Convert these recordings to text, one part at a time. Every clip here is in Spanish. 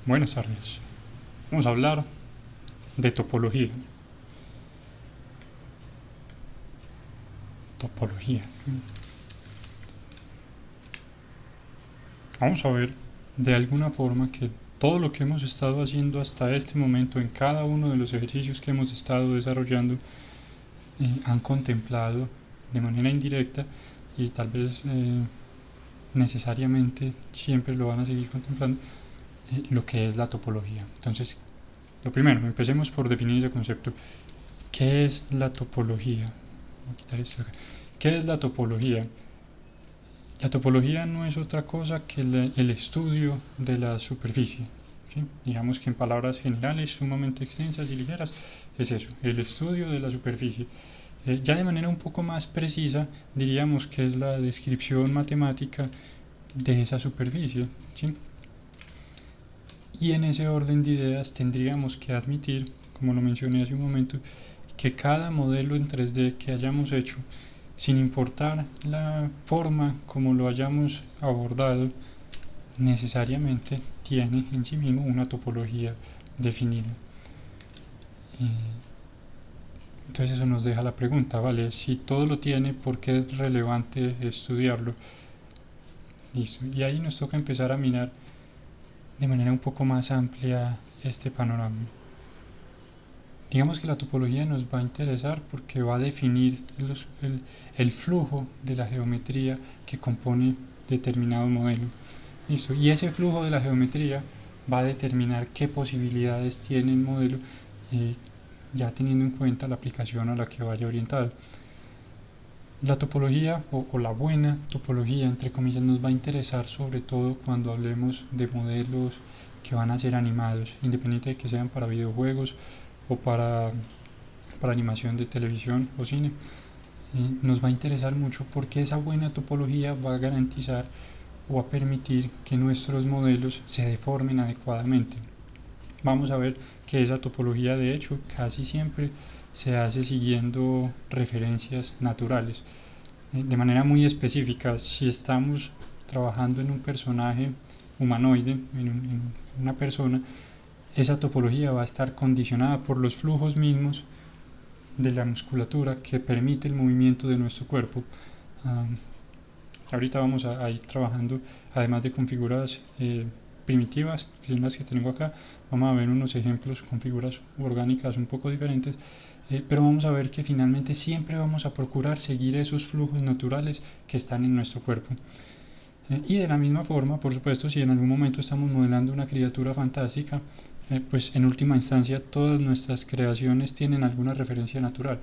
Buenas tardes. Vamos a hablar de topología. Topología. Vamos a ver de alguna forma que todo lo que hemos estado haciendo hasta este momento en cada uno de los ejercicios que hemos estado desarrollando han contemplado de manera indirecta y tal vez necesariamente siempre lo van a seguir contemplando lo que es la topología. Entonces, lo primero, empecemos por definir ese concepto. ¿Qué es la topología? Voy a quitar esto acá. ¿Qué es la topología? La topología no es otra cosa que el estudio de la superficie. ¿Sí? Digamos que en palabras generales, sumamente extensas y ligeras, es eso, el estudio de la superficie. Ya de manera un poco más precisa, diríamos que es la descripción matemática de esa superficie. ¿Sí? Y en ese orden de ideas tendríamos que admitir, como lo mencioné hace un momento, que cada modelo en 3D que hayamos hecho, sin importar la forma como lo hayamos abordado, necesariamente tiene en sí mismo una topología definida. Entonces eso nos deja la pregunta, ¿vale? Si todo lo tiene, ¿por qué es relevante estudiarlo? Listo. Y ahí nos toca empezar a mirar de manera un poco más amplia este panorama. Digamos que la topología nos va a interesar porque va a definir el flujo de la geometría que compone determinado modelo. Listo. Y ese flujo de la geometría va a determinar qué posibilidades tiene el modelo, ya teniendo en cuenta la aplicación a la que vaya orientado. La topología o la buena topología, entre comillas, nos va a interesar sobre todo cuando hablemos de modelos que van a ser animados, independiente de que sean para videojuegos o para animación de televisión o cine. Nos va a interesar mucho porque esa buena topología va a garantizar o a permitir que nuestros modelos se deformen adecuadamente. Vamos a ver que esa topología de hecho casi siempre se hace siguiendo referencias naturales. De manera muy específica, si estamos trabajando en un personaje humanoide, en una persona, esa topología va a estar condicionada por los flujos mismos de la musculatura que permite el movimiento de nuestro cuerpo. Ahorita vamos a ir trabajando, además de con figuras primitivas, que son las que tengo acá, vamos a ver unos ejemplos con figuras orgánicas un poco diferentes, pero vamos a ver que finalmente siempre vamos a procurar seguir esos flujos naturales que están en nuestro cuerpo. Y de la misma forma, por supuesto, si en algún momento estamos modelando una criatura fantástica, pues en última instancia todas nuestras creaciones tienen alguna referencia natural.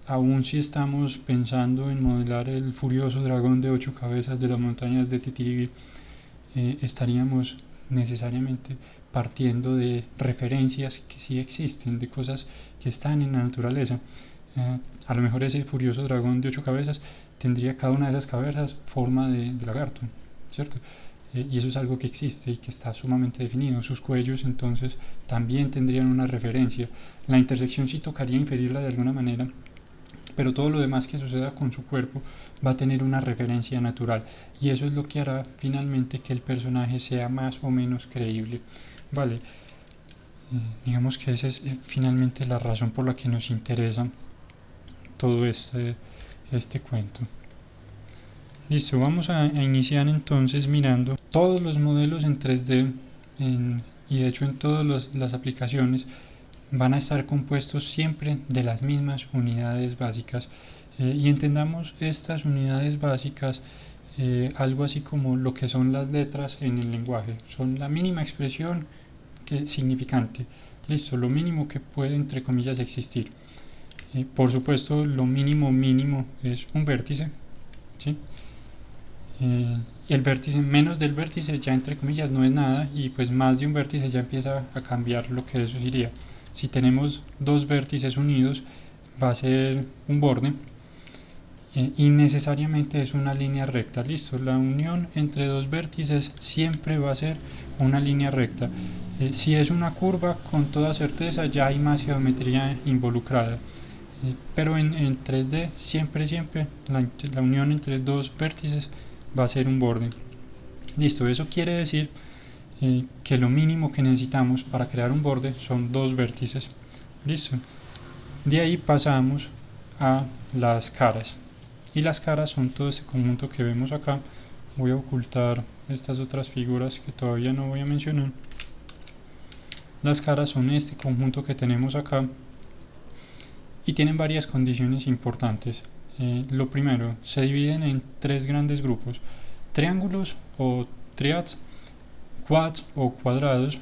Aun si estamos pensando en modelar el furioso dragón de 8 cabezas de las montañas de Titiribí, estaríamos necesariamente partiendo de referencias que sí existen, de cosas que están en la naturaleza. A lo mejor ese furioso dragón de 8 cabezas tendría cada una de esas cabezas forma de lagarto, ¿cierto? Y eso es algo que existe y que está sumamente definido. Sus cuellos entonces también tendrían una referencia. La intersección sí tocaría inferirla de alguna manera, pero todo lo demás que suceda con su cuerpo va a tener una referencia natural y eso es lo que hará finalmente que el personaje sea más o menos creíble. Vale, digamos que esa es finalmente la razón por la que nos interesa todo este cuento. Listo, vamos a iniciar entonces mirando todos los modelos en 3D y de hecho en todas las aplicaciones van a estar compuestos siempre de las mismas unidades básicas, y entendamos estas unidades básicas algo así como lo que son las letras en el lenguaje, son la mínima expresión significante, listo, lo mínimo que puede entre comillas existir. Por supuesto lo mínimo es un vértice, ¿sí? El vértice, menos del vértice ya entre comillas no es nada y pues más de un vértice ya empieza a cambiar lo que eso sería. Si tenemos dos vértices unidos va a ser un borde, y necesariamente es una línea recta. Listo, la unión entre dos vértices siempre va a ser una línea recta. Si es una curva, con toda certeza ya hay más geometría involucrada. Pero en 3D siempre la unión entre dos vértices va a ser un borde. Listo, eso quiere decir que lo mínimo que necesitamos para crear un borde son 2 vértices. Listo. De ahí pasamos a las caras, y las caras son todo este conjunto que vemos acá. Voy a ocultar estas otras figuras que todavía no voy a mencionar. Las caras son este conjunto que tenemos acá y tienen varias condiciones importantes. Lo primero, se dividen en 3 grandes grupos: triángulos o triads, quads o cuadrados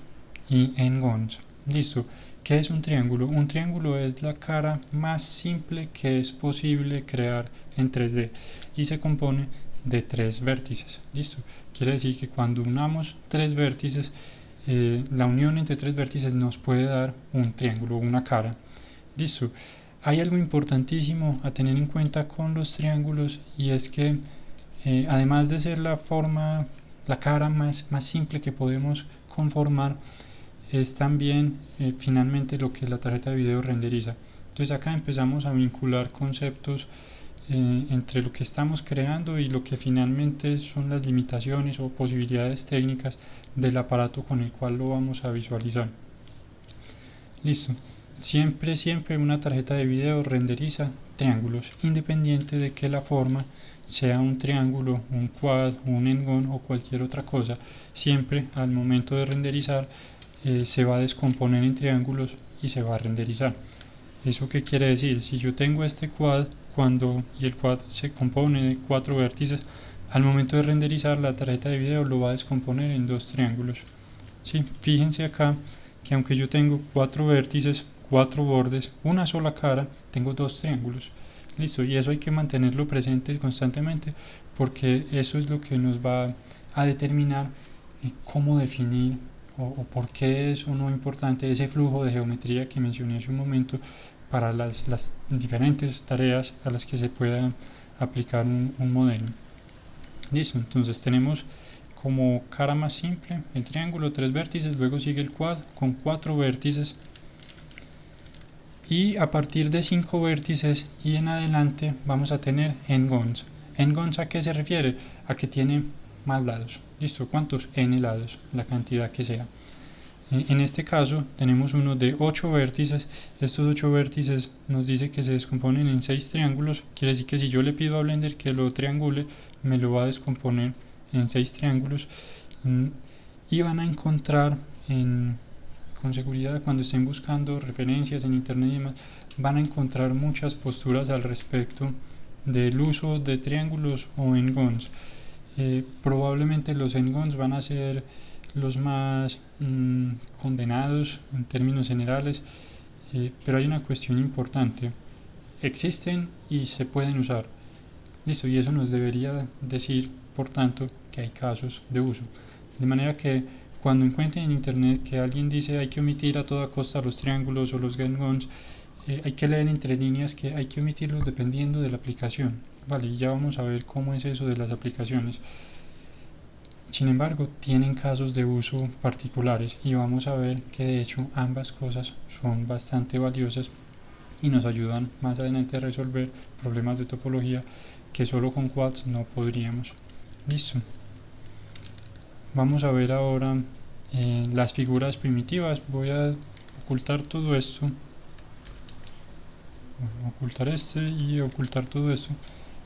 y n-gons. Listo. ¿Qué es un triángulo? Un triángulo es la cara más simple que es posible crear en 3D y se compone de 3 vértices. Listo. Quiere decir que cuando unamos 3 vértices, la unión entre 3 vértices nos puede dar un triángulo, una cara. Listo. Hay algo importantísimo a tener en cuenta con los triángulos, y es que además de ser la forma, la cara más simple que podemos conformar, es también finalmente lo que la tarjeta de video renderiza. Entonces acá empezamos a vincular conceptos entre lo que estamos creando y lo que finalmente son las limitaciones o posibilidades técnicas del aparato con el cual lo vamos a visualizar. Listo. Siempre una tarjeta de video renderiza triángulos, independiente de que la forma sea un triángulo, un quad, un n-gon o cualquier otra cosa. Siempre al momento de renderizar se va a descomponer en triángulos y se va a renderizar. ¿Eso qué quiere decir? Si yo tengo este quad y el quad se compone de 4 vértices, al momento de renderizar la tarjeta de video lo va a descomponer en 2 triángulos. ¿Sí? Fíjense acá que aunque yo tengo 4 vértices, 4 bordes, una sola cara, tengo 2 triángulos. Listo, y eso hay que mantenerlo presente constantemente, porque eso es lo que nos va a determinar cómo definir o por qué es o no importante ese flujo de geometría que mencioné hace un momento para las diferentes tareas a las que se pueda aplicar un modelo. Listo, entonces tenemos como cara más simple el triángulo, 3 vértices, luego sigue el quad con 4 vértices, y a partir de 5 vértices y en adelante vamos a tener n-gons. ¿N-gons a qué se refiere? A que tiene más lados. Listo, ¿cuántos? N lados, la cantidad que sea. En este caso tenemos uno de 8 vértices. Estos 8 vértices nos dice que se descomponen en 6 triángulos. Quiere decir que si yo le pido a Blender que lo triangule, me lo va a descomponer en 6 triángulos. Y van a encontrar con seguridad, cuando estén buscando referencias en internet y demás, van a encontrar muchas posturas al respecto del uso de triángulos o n-gons. Probablemente los n-gons van a ser los más condenados en términos generales, pero hay una cuestión importante: existen y se pueden usar. Listo, y eso nos debería decir, por tanto, que hay casos de uso. De manera que cuando encuentren en internet que alguien dice hay que omitir a toda costa los triángulos o los n-gons, hay que leer entre líneas que hay que omitirlos dependiendo de la aplicación. Vale, y ya vamos a ver cómo es eso de las aplicaciones. Sin embargo, tienen casos de uso particulares, y vamos a ver que de hecho ambas cosas son bastante valiosas y nos ayudan más adelante a resolver problemas de topología que solo con quads no podríamos. Listo. Vamos a ver ahora las figuras primitivas. Voy a ocultar todo esto, ocultar y ocultar todo esto,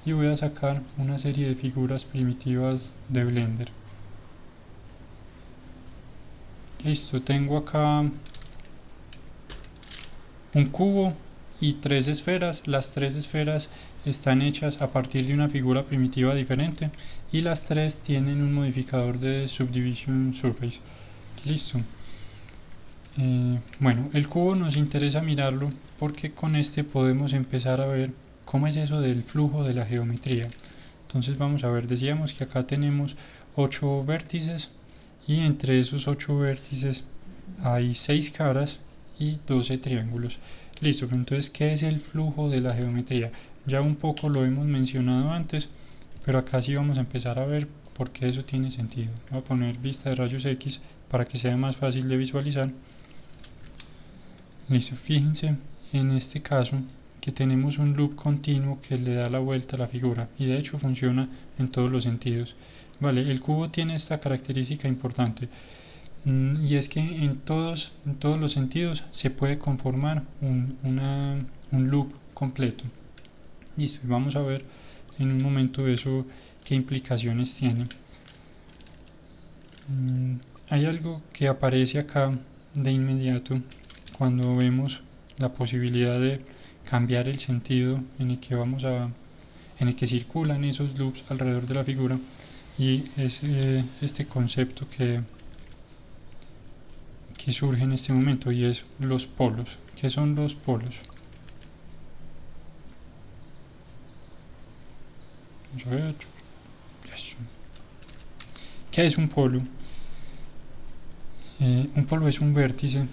y voy a sacar una serie de figuras primitivas de Blender. Listo, tengo acá un cubo y 3 esferas. Las 3 esferas están hechas a partir de una figura primitiva diferente, y las 3 tienen un modificador de Subdivision Surface. Listo. Bueno, el cubo nos interesa mirarlo porque con este podemos empezar a ver cómo es eso del flujo de la geometría. Entonces vamos a ver, decíamos que acá tenemos 8 vértices, y entre esos 8 vértices hay 6 caras y 12 triángulos. Listo, entonces ¿qué es el flujo de la geometría? Ya un poco lo hemos mencionado antes, pero acá sí vamos a empezar a ver por qué eso tiene sentido. Voy a poner vista de rayos X para que sea más fácil de visualizar. Listo, fíjense en este caso que tenemos un loop continuo que le da la vuelta a la figura, y de hecho funciona en todos los sentidos. Vale, el cubo tiene esta característica importante: Y es que en todos los sentidos se puede conformar un loop completo. Listo, y vamos a ver en un momento eso qué implicaciones tiene. Hay algo que aparece acá de inmediato cuando vemos la posibilidad de cambiar el sentido en el que en el que circulan esos loops alrededor de la figura, y es este concepto que surge en este momento, y es los polos. ¿Qué son los polos? Vamos a ver. Eso. ¿Qué es un polo? Un polo es un vértice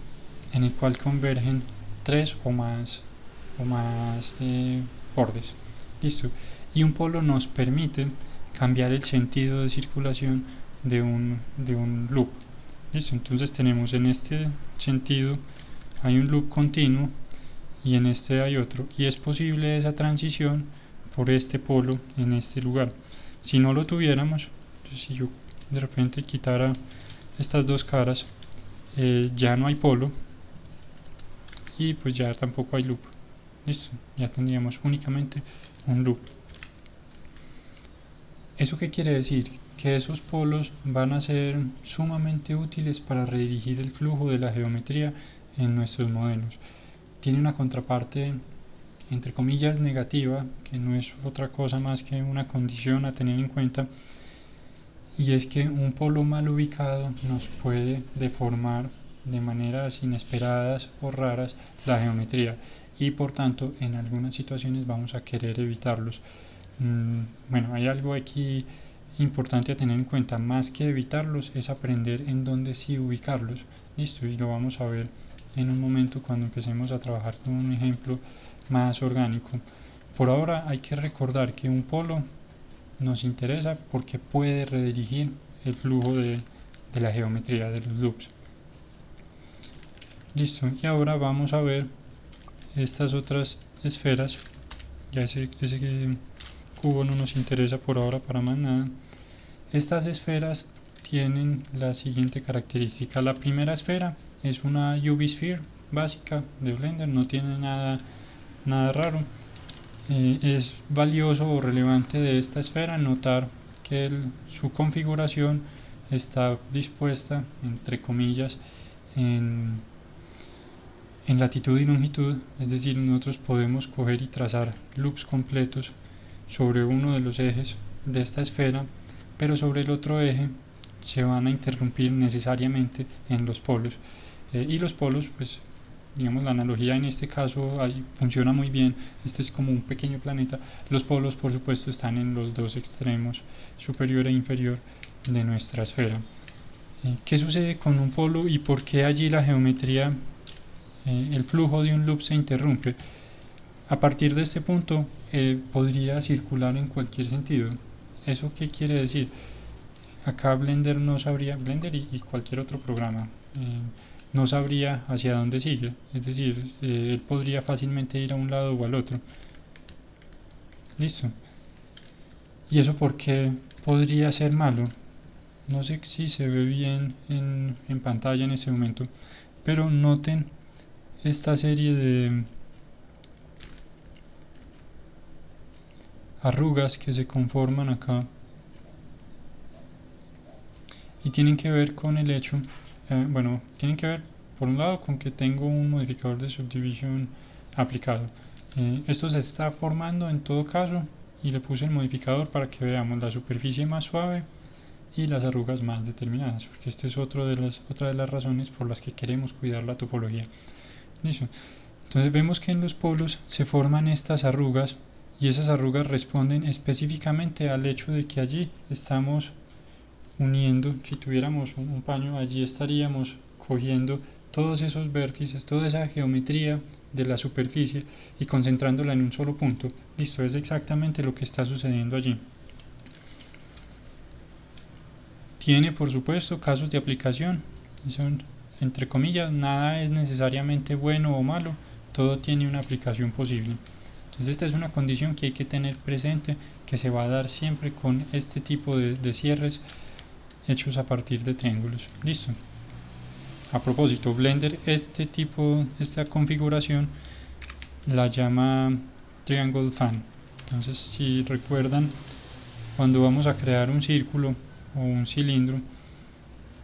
en el cual convergen tres o más bordes. Listo. Y un polo nos permite cambiar el sentido de circulación de un loop. Listo. Entonces tenemos en este sentido hay un loop continuo y en este hay otro, y es posible esa transición por este polo en este lugar. Si no lo tuviéramos, si yo de repente quitara estas dos caras, ya no hay polo y pues ya tampoco hay loop. Listo, ya tendríamos únicamente un loop. ¿Eso qué quiere decir? Que esos polos van a ser sumamente útiles para redirigir el flujo de la geometría en nuestros modelos. Tiene una contraparte entre comillas negativa, que no es otra cosa más que una condición a tener en cuenta, y es que un polo mal ubicado nos puede deformar de maneras inesperadas o raras la geometría, y por tanto en algunas situaciones vamos a querer evitarlos. Bueno, hay algo aquí importante a tener en cuenta: más que evitarlos es aprender en dónde sí ubicarlos. Listo, y lo vamos a ver en un momento cuando empecemos a trabajar con un ejemplo más orgánico. Por ahora hay que recordar que un polo nos interesa porque puede redirigir el flujo de la geometría de los loops. Listo, y ahora vamos a ver estas otras esferas. Ya ese cubo no nos interesa por ahora para más nada. Estas esferas tienen la siguiente característica: la primera esfera es una UV Sphere básica de Blender, no tiene nada raro. Es valioso o relevante de esta esfera notar que su configuración está dispuesta, entre comillas, en latitud y longitud, es decir, nosotros podemos coger y trazar loops completos sobre uno de los ejes de esta esfera, pero sobre el otro eje se van a interrumpir necesariamente en los polos, y los polos, pues digamos, la analogía en este caso funciona muy bien. Este es como un pequeño planeta. Los polos, por supuesto, están en los dos extremos, superior e inferior, de nuestra esfera. ¿Qué sucede con un polo y por qué allí la geometría, el flujo de un loop se interrumpe? A partir de este punto podría circular en cualquier sentido. ¿Eso qué quiere decir? Acá Blender no sabría, Blender y cualquier otro programa, no sabría hacia dónde sigue. Es decir, él podría fácilmente ir a un lado o al otro. Listo. ¿Y eso por qué podría ser malo? No sé si se ve bien en pantalla en este momento, pero noten esta serie de arrugas que se conforman acá, y tienen que ver con el hecho, tienen que ver por un lado con que tengo un modificador de subdivision aplicado. Esto se está formando en todo caso, y le puse el modificador para que veamos la superficie más suave y las arrugas más determinadas, porque este es otra de las razones por las que queremos cuidar la topología. ¿Listo? Entonces vemos que en los polos se forman estas arrugas, y esas arrugas responden específicamente al hecho de que allí estamos uniendo. Si tuviéramos un paño, allí estaríamos cogiendo todos esos vértices, toda esa geometría de la superficie y concentrándola en un solo punto. Listo, es exactamente lo que está sucediendo allí. Tiene, por supuesto, casos de aplicación. Son, entre comillas, nada es necesariamente bueno o malo, todo tiene una aplicación posible. Entonces esta es una condición que hay que tener presente, que se va a dar siempre con este tipo de cierres hechos a partir de triángulos. Listo. A propósito, Blender esta configuración la llama Triangle Fan. Entonces, si recuerdan, cuando vamos a crear un círculo o un cilindro,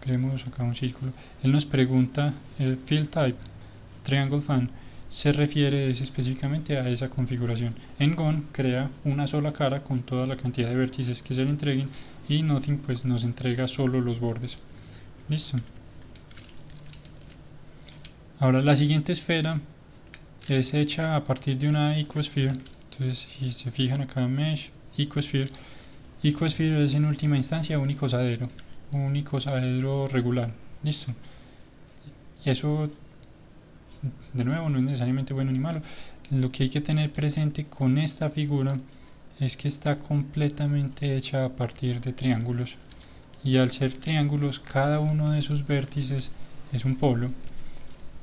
creemos acá un círculo, él nos pregunta el Field Type, Triangle Fan, se refiere específicamente a esa configuración. En Gone crea una sola cara con toda la cantidad de vértices que se le entreguen, y Nothing pues nos entrega solo los bordes. Listo. Ahora la siguiente esfera es hecha a partir de una Icosphere. Entonces, si se fijan acá, Mesh, Icosphere. Icosphere es en última instancia un icosaedro regular. Listo. Eso, de nuevo, no es necesariamente bueno ni malo. Lo que hay que tener presente con esta figura es que está completamente hecha a partir de triángulos. Y al ser triángulos, cada uno de sus vértices es un polo.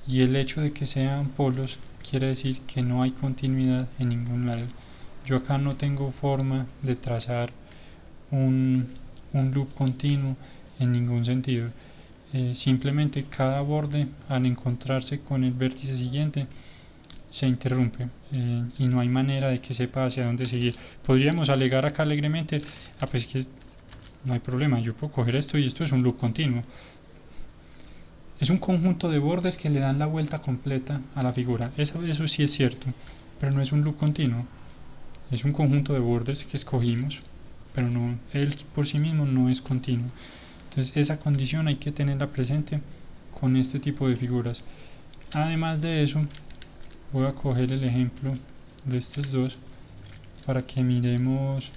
Y el hecho de que sean polos quiere decir que no hay continuidad en ningún lado. Yo acá no tengo forma de trazar un loop continuo en ningún sentido. Simplemente cada borde, al encontrarse con el vértice siguiente, se interrumpe, y no hay manera de que sepa hacia dónde seguir. Podríamos alegar acá alegremente, pues que no hay problema, yo puedo coger esto y esto es un loop continuo. Es un conjunto de bordes que le dan la vuelta completa a la figura. Eso sí es cierto, pero no es un loop continuo. Es un conjunto de bordes que escogimos, pero no, él por sí mismo no es continuo. Entonces esa condición hay que tenerla presente con este tipo de figuras. Además de eso, voy a coger el ejemplo de estos dos para que miremos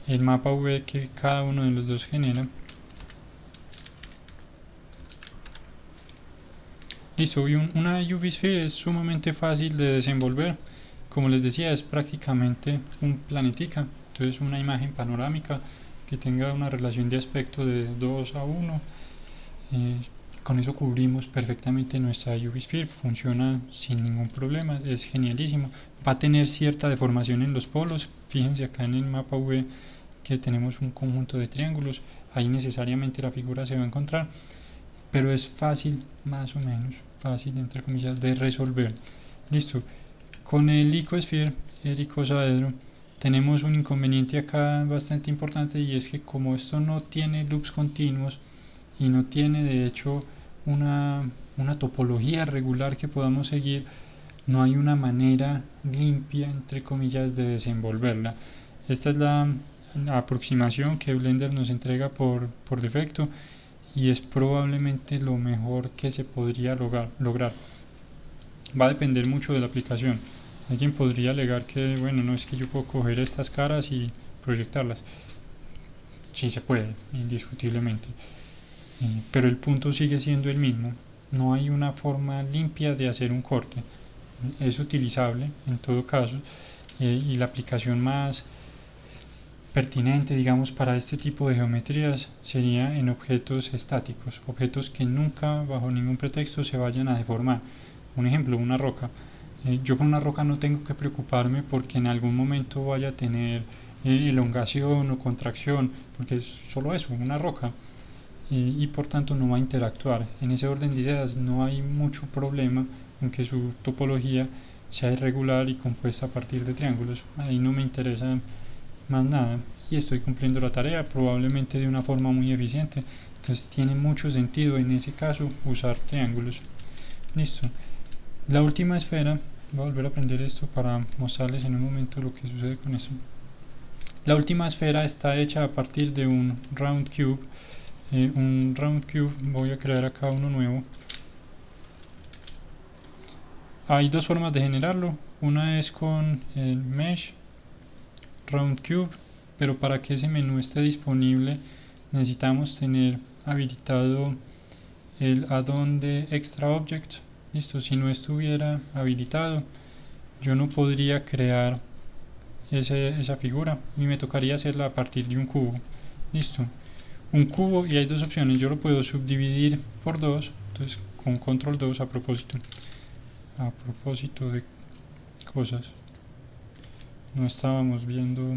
el mapa V que cada uno de los dos genera. Listo, y una UV Sphere es sumamente fácil de desenvolver. Como les decía, es prácticamente un planetica. Entonces una imagen panorámica que tenga una relación de aspecto de 2 a 1. Con eso cubrimos perfectamente nuestra UV Sphere. Funciona sin ningún problema, es genialísimo. Va a tener cierta deformación en los polos. Fíjense acá en el mapa V que tenemos un conjunto de triángulos. Ahí necesariamente la figura se va a encontrar, pero es fácil, más o menos, fácil entre comillas, de resolver. Listo. Con el Icosphere, el icosaedro, tenemos un inconveniente acá bastante importante, y es que como esto no tiene loops continuos y no tiene de hecho una topología regular que podamos seguir, no hay una manera limpia, entre comillas, de desenvolverla. Esta es la aproximación que Blender nos entrega por defecto, y es probablemente lo mejor que se podría lograr. Va a depender mucho de la aplicación. Alguien podría alegar que, bueno, no es que yo puedo coger estas caras y proyectarlas. Sí se puede, indiscutiblemente. Pero el punto sigue siendo el mismo. No hay una forma limpia de hacer un corte. Es utilizable en todo caso, y la aplicación más pertinente, digamos, para este tipo de geometrías sería en objetos estáticos, objetos que nunca bajo ningún pretexto se vayan a deformar. Un ejemplo, una roca. Yo con una roca no tengo que preocuparme porque en algún momento vaya a tener elongación o contracción, porque es solo eso, una roca, y por tanto no va a interactuar. En ese orden de ideas no hay mucho problema con que su topología sea irregular y compuesta a partir de triángulos. Ahí no me interesa más nada, y estoy cumpliendo la tarea probablemente de una forma muy eficiente. Entonces tiene mucho sentido en ese caso usar triángulos. Listo. La última esfera, voy a volver a aprender esto para mostrarles en un momento lo que sucede con eso. La última esfera está hecha a partir de un round cube. Voy a crear acá uno nuevo. Hay dos formas de generarlo. Una es con el mesh round cube, pero para que ese menú esté disponible necesitamos tener habilitado el add-on de extra object. Listo, si no estuviera habilitado yo no podría crear esa figura y me tocaría hacerla a partir de un cubo. Listo, un cubo, y hay dos opciones. Yo lo puedo subdividir por dos. Entonces con control 2, a propósito de cosas, no estábamos viendo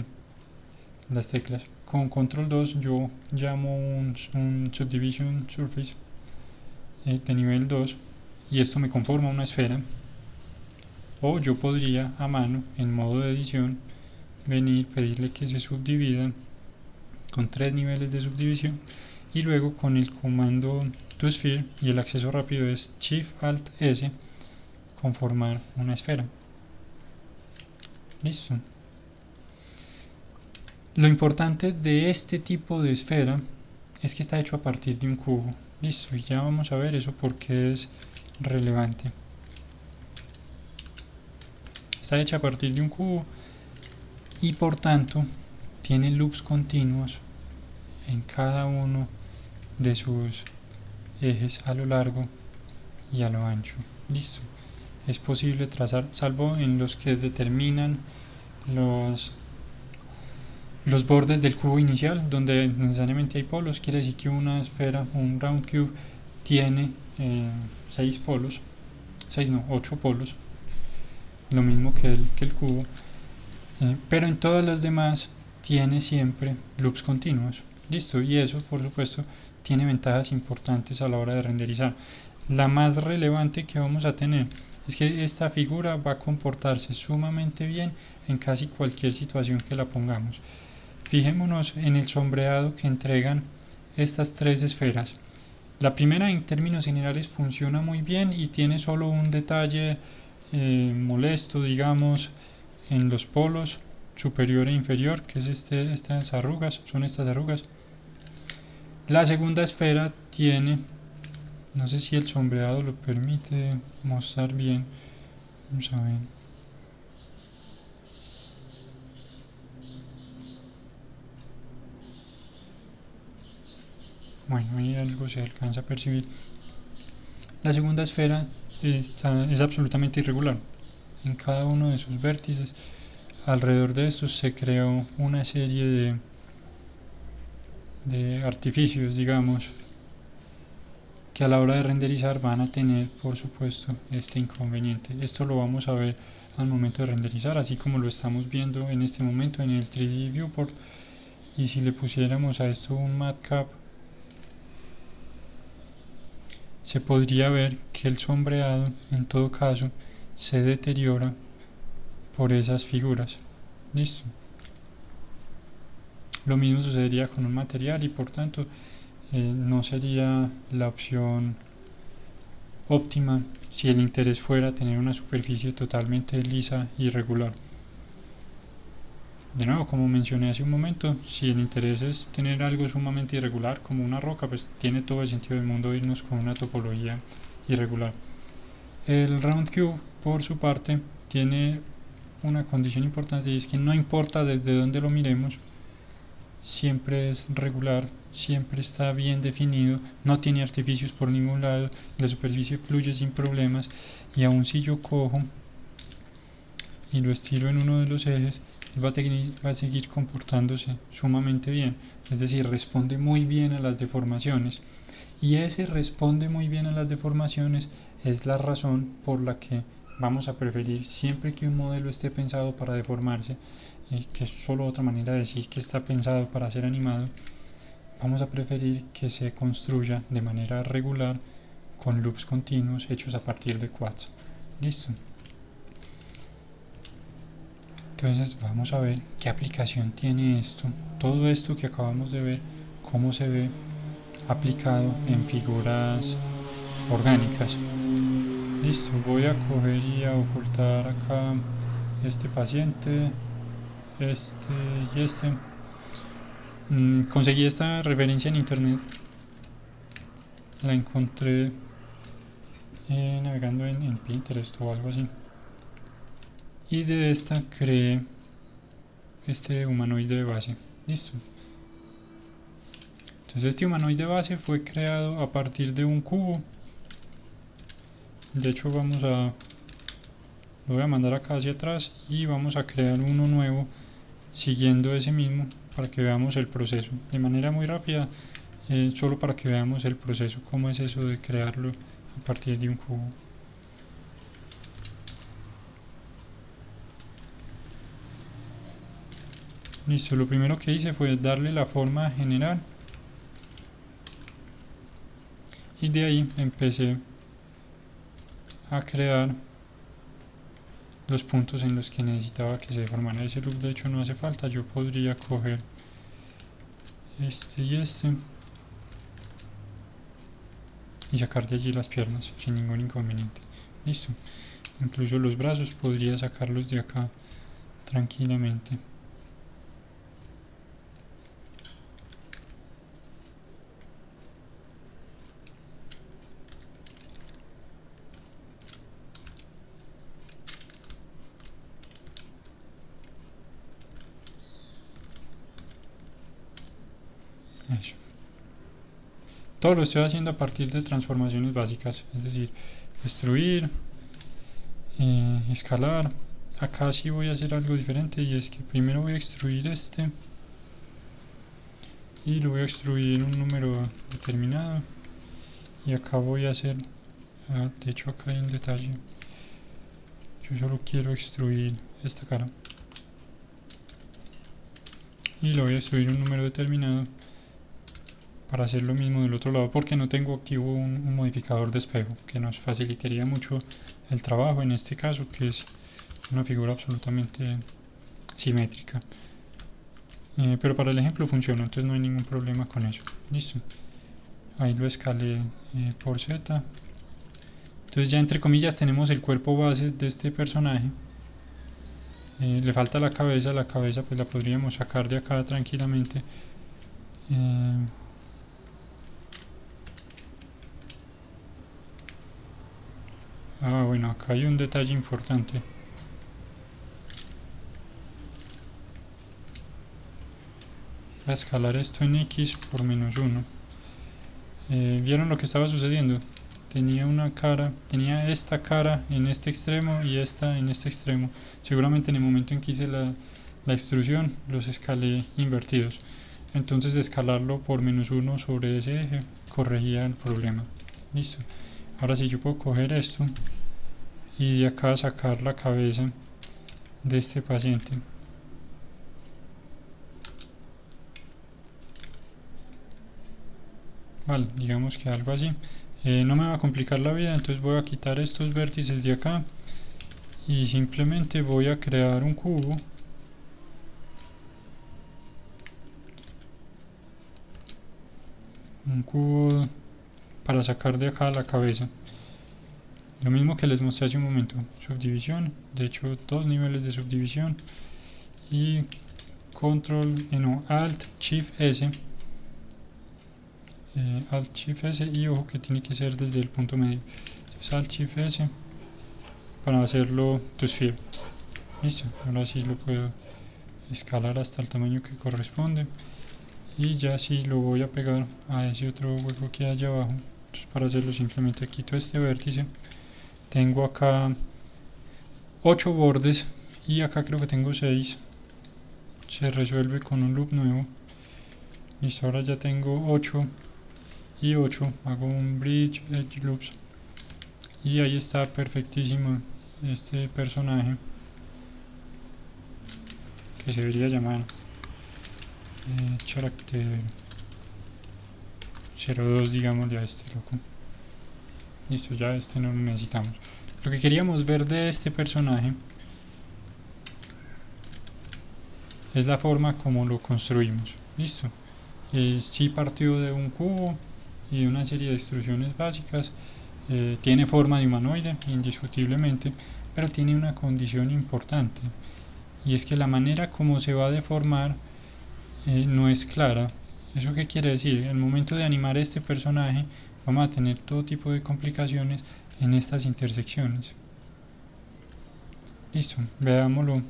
las teclas. Con control 2 yo llamo un subdivision surface de nivel 2 y esto me conforma una esfera. O yo podría a mano, en modo de edición, venir, pedirle que se subdivida con 3 niveles de subdivisión y luego con el comando toSphere y el acceso rápido es Shift Alt S, conformar una esfera. Listo. Lo importante de este tipo de esfera es que está hecho a partir de un cubo. Listo, y ya vamos a ver eso porque es relevante. Está hecha a partir de un cubo y por tanto tiene loops continuos en cada uno de sus ejes a lo largo y a lo ancho. Listo. Es posible trazar, salvo en los que determinan los bordes del cubo inicial, donde necesariamente hay polos. Quiere decir que una esfera, un round cube, tiene 6 polos, 6 no, 8 polos, lo mismo que el cubo, pero en todas las demás tiene siempre loops continuos. Listo, y eso por supuesto tiene ventajas importantes a la hora de renderizar. La más relevante que vamos a tener es que esta figura va a comportarse sumamente bien en casi cualquier situación que la pongamos. Fijémonos en el sombreado que entregan estas 3 esferas. La primera en términos generales funciona muy bien y tiene solo un detalle molesto, digamos, en los polos superior e inferior, que es estas arrugas, son estas arrugas. La segunda esfera tiene, no sé si el sombreado lo permite mostrar bien, vamos a ver. Bueno, ahí algo se alcanza a percibir. La segunda esfera es absolutamente irregular. En cada uno de sus vértices, alrededor de estos se creó una serie de artificios, digamos, que a la hora de renderizar van a tener, por supuesto, este inconveniente. Esto lo vamos a ver al momento de renderizar, así como lo estamos viendo en este momento en el 3D Viewport. Y si le pusiéramos a esto un matcap, se podría ver que el sombreado en todo caso se deteriora por esas figuras. Listo. Lo mismo sucedería con un material y por tanto no sería la opción óptima si el interés fuera tener una superficie totalmente lisa y regular. De nuevo, como mencioné hace un momento, si el interés es tener algo sumamente irregular como una roca, pues tiene todo el sentido del mundo irnos con una topología irregular. El round cube, por su parte, tiene una condición importante y es que no importa desde dónde lo miremos, siempre es regular, siempre está bien definido, no tiene artificios por ningún lado, la superficie fluye sin problemas y aun si yo cojo y lo estiro en uno de los ejes, va a seguir comportándose sumamente bien, es decir, responde muy bien a las deformaciones y ese responde muy bien a las deformaciones es la razón por la que vamos a preferir siempre que un modelo esté pensado para deformarse, que es solo otra manera de decir que está pensado para ser animado, vamos a preferir que se construya de manera regular con loops continuos hechos a partir de quads. Listo. Entonces vamos a ver qué aplicación tiene esto. Todo esto que acabamos de ver, cómo se ve aplicado en figuras orgánicas. Listo, voy a coger y a ocultar acá este paciente, este y este. Conseguí esta referencia en internet, la encontré navegando en Pinterest o algo así, y de esta creé este humanoide de base. Listo. Entonces este humanoide base fue creado a partir de un cubo. De hecho lo voy a mandar acá hacia atrás y vamos a crear uno nuevo siguiendo ese mismo para que veamos el proceso de manera muy rápida, solo para que veamos el proceso, cómo es eso de crearlo a partir de un cubo. Listo, lo primero que hice fue darle la forma general y de ahí empecé a crear los puntos en los que necesitaba que se deformara ese loop. De hecho no hace falta, yo podría coger este y este y sacar de allí las piernas sin ningún inconveniente. Listo. Incluso los brazos podría sacarlos de acá tranquilamente. Eso. Todo lo estoy haciendo a partir de transformaciones básicas, es decir, destruir, escalar. Acá sí voy a hacer algo diferente, y es que primero voy a extruir este y lo voy a extruir un número determinado, y acá voy a hacer, de hecho acá hay un detalle, yo solo quiero extruir esta cara y lo voy a extruir un número determinado para hacer lo mismo del otro lado, porque no tengo activo un modificador de espejo que nos facilitaría mucho el trabajo en este caso, que es una figura absolutamente simétrica. Pero para el ejemplo funciona, entonces no hay ningún problema con eso. Listo. Ahí lo escalé por Z. Entonces ya entre comillas tenemos el cuerpo base de este personaje. Le falta la cabeza pues la podríamos sacar de acá tranquilamente. Bueno, acá hay un detalle importante. Para escalar esto en X por -1. ¿Vieron lo que estaba sucediendo? Tenía una cara, tenía esta cara en este extremo y esta en este extremo. Seguramente en el momento en que hice la extrusión los escalé invertidos. Entonces escalarlo por -1 sobre ese eje corregía el problema. Listo. Ahora sí yo puedo coger esto y de acá sacar la cabeza de este paciente. Vale, digamos que algo así. No me va a complicar la vida, entonces voy a quitar estos vértices de acá y simplemente voy a crear un cubo. Un cubo para sacar de acá la cabeza. Lo mismo que les mostré hace un momento. Subdivisión, de hecho 2 niveles de subdivisión. Y Alt Shift S. Alt Shift S, y ojo que tiene que ser desde el punto medio. Entonces Alt Shift S para hacerlo to sphere. Listo, ahora sí lo puedo escalar hasta el tamaño que corresponde. Y ya sí lo voy a pegar a ese otro hueco que hay allá abajo. Entonces, para hacerlo simplemente quito este vértice. Tengo acá 8 bordes y acá creo que tengo 6. Se resuelve con un loop nuevo. Listo, ahora ya tengo 8 y 8. Hago un bridge edge loops y ahí está perfectísimo este personaje, que se debería llamar character 02, digámosle a este loco. Listo, ya este no lo necesitamos. Lo que queríamos ver de este personaje es la forma como lo construimos. Listo. Sí partió de un cubo y de una serie de instrucciones básicas. Tiene forma de humanoide, indiscutiblemente, pero tiene una condición importante, y es que la manera como se va a deformar no es clara. ¿Eso qué quiere decir? Al momento de animar este personaje vamos a tener todo tipo de complicaciones en estas intersecciones. Listo, veámoslo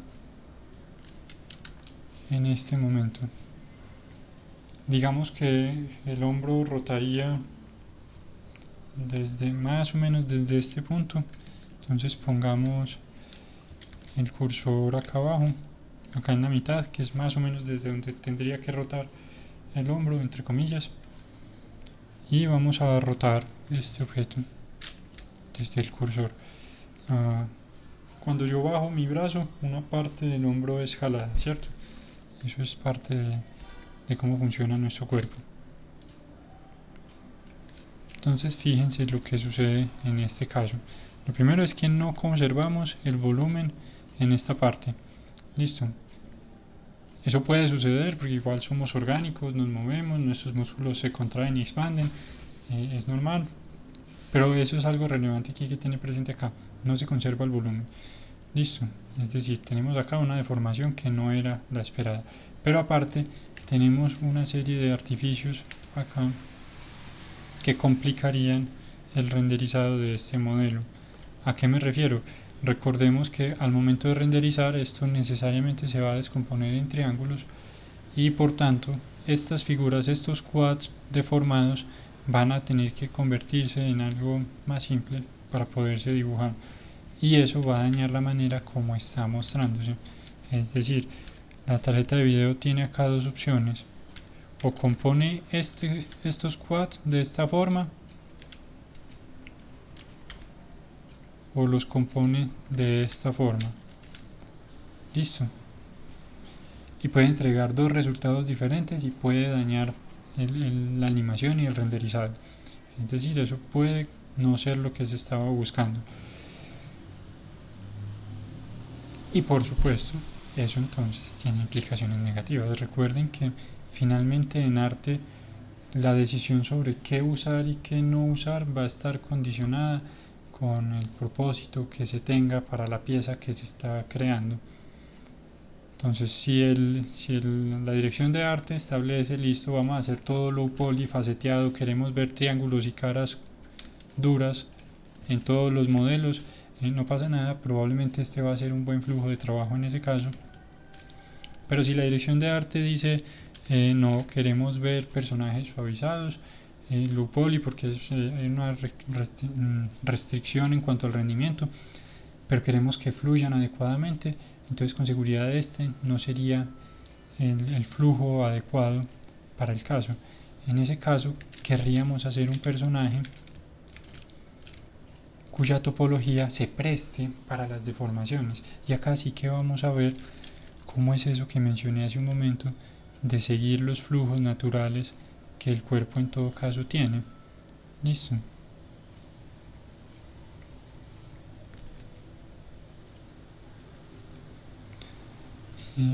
en este momento. Digamos que el hombro rotaría desde más o menos desde este punto. Entonces pongamos el cursor acá abajo, acá en la mitad, que es más o menos desde donde tendría que rotar el hombro, entre comillas, y vamos a rotar este objeto desde el cursor. Cuando yo bajo mi brazo, una parte del hombro es jalada, ¿cierto? Eso es parte de cómo funciona nuestro cuerpo. Entonces fíjense lo que sucede en este caso. Lo primero es que no conservamos el volumen en esta parte. Listo. Eso puede suceder porque igual somos orgánicos, nos movemos, nuestros músculos se contraen y expanden, es normal. Pero eso es algo relevante aquí que tiene presente acá. No se conserva el volumen. Listo. Es decir, tenemos acá una deformación que no era la esperada. Pero aparte tenemos una serie de artificios acá que complicarían el renderizado de este modelo. ¿A qué me refiero? Recordemos que al momento de renderizar esto necesariamente se va a descomponer en triángulos y por tanto estas figuras, estos quads deformados van a tener que convertirse en algo más simple para poderse dibujar y eso va a dañar la manera como está mostrándose. Es decir, la tarjeta de video tiene acá dos opciones: o compone estos quads de esta forma o los compone de esta forma. Listo. Y puede entregar dos resultados diferentes y puede dañar la animación y el renderizado. Es decir, eso puede no ser lo que se estaba buscando. Y por supuesto, eso entonces tiene implicaciones negativas. Recuerden que finalmente en arte la decisión sobre qué usar y qué no usar va a estar condicionada con el propósito que se tenga para la pieza que se está creando. Entonces, si la dirección de arte establece, listo, vamos a hacer todo low poly, faceteado, queremos ver triángulos y caras duras en todos los modelos, no pasa nada, probablemente este va a ser un buen flujo de trabajo en ese caso. Pero si la dirección de arte dice, no, queremos ver personajes suavizados, low poly, porque hay una restricción en cuanto al rendimiento, pero queremos que fluyan adecuadamente, entonces con seguridad este no sería el flujo adecuado para el caso. En ese caso querríamos hacer un personaje cuya topología se preste para las deformaciones, y acá sí que vamos a ver cómo es eso que mencioné hace un momento de seguir los flujos naturales que el cuerpo en todo caso tiene. Listo.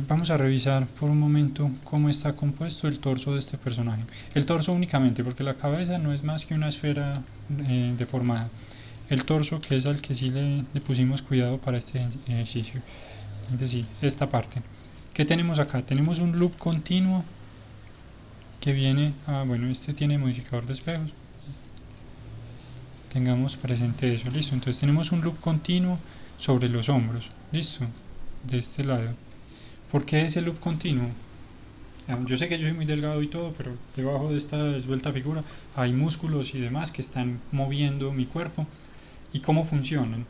Vamos a revisar por un momento cómo está compuesto el torso de este personaje. El torso únicamente, porque la cabeza no es más que una esfera deformada. El torso, que es al que sí le pusimos cuidado para este ejercicio. Es decir, esta parte. ¿Qué tenemos acá? Tenemos un loop continuo que viene a, bueno, este tiene modificador de espejos. Tengamos presente eso, listo. Entonces tenemos un loop continuo sobre los hombros, listo, de este lado. ¿Por qué ese loop continuo? Yo sé que yo soy muy delgado y todo, pero debajo de esta esbelta figura hay músculos y demás que están moviendo mi cuerpo. ¿Y cómo funcionan?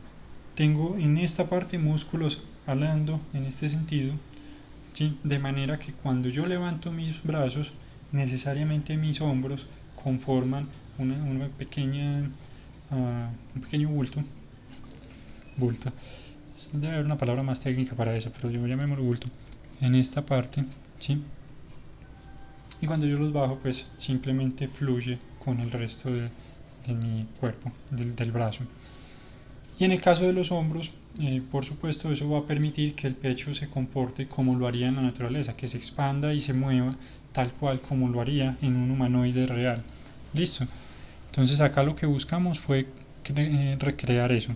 Tengo en esta parte músculos alando en este sentido, ¿sí? De manera que cuando yo levanto mis brazos, necesariamente mis hombros conforman una pequeña, un pequeño bulto. Debe haber una palabra más técnica para eso, pero yo llamémoslo bulto. En esta parte, ¿sí? Y cuando yo los bajo, pues simplemente fluye con el resto de mi cuerpo, del brazo. Y en el caso de los hombros, por supuesto, eso va a permitir que el pecho se comporte como lo haría en la naturaleza, que se expanda y se mueva tal cual como lo haría en un humanoide real. Listo. Entonces acá lo que buscamos fue recrear eso.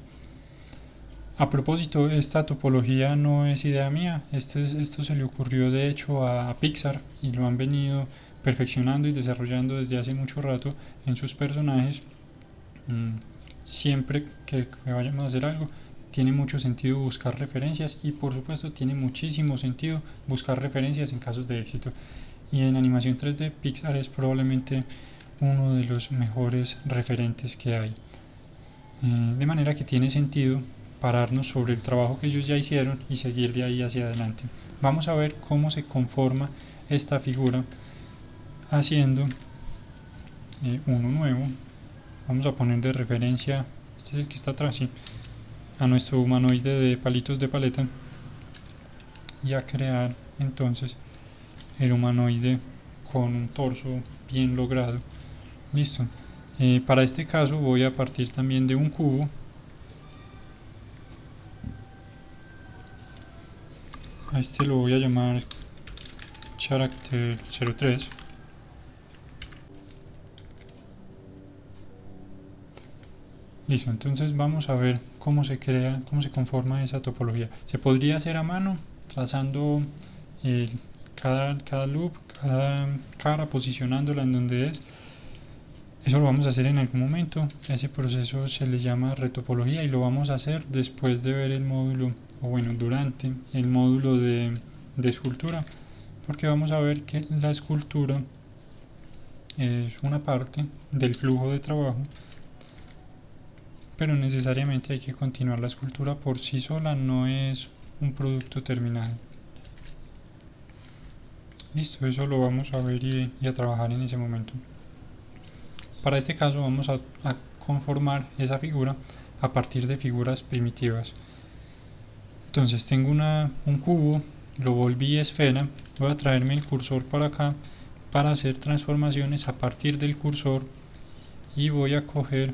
A propósito, esta topología no es idea mía, esto se le ocurrió de hecho a Pixar y lo han venido perfeccionando y desarrollando desde hace mucho rato en sus personajes. Siempre que vayamos a hacer algo, tiene mucho sentido buscar referencias y por supuesto tiene muchísimo sentido buscar referencias en casos de éxito. Y en animación 3D Pixar es probablemente uno de los mejores referentes que hay. De manera que tiene sentido pararnos sobre el trabajo que ellos ya hicieron y seguir de ahí hacia adelante. Vamos a ver cómo se conforma esta figura haciendo uno nuevo. Vamos a poner de referencia, este es el que está atrás, ¿sí?, a nuestro humanoide de palitos de paleta y a crear entonces el humanoide con un torso bien logrado. Listo. Para este caso voy a partir también de un cubo. A este lo voy a llamar character 03. Listo, entonces vamos a ver cómo se crea, cómo se conforma esa topología. Se podría hacer a mano, trazando cada loop, cada cara, posicionándola en donde es. Eso lo vamos a hacer en algún momento. Ese proceso se le llama retopología y lo vamos a hacer después de ver el módulo, o bueno, durante el módulo de escultura, porque vamos a ver que la escultura es una parte del flujo de trabajo, pero necesariamente hay que continuar. La escultura por sí sola no es un producto terminado. Listo, eso lo vamos a ver y a trabajar en ese momento. Para este caso vamos a conformar esa figura a partir de figuras primitivas. Entonces tengo un cubo, lo volví esfera, voy a traerme el cursor para acá para hacer transformaciones a partir del cursor y voy a coger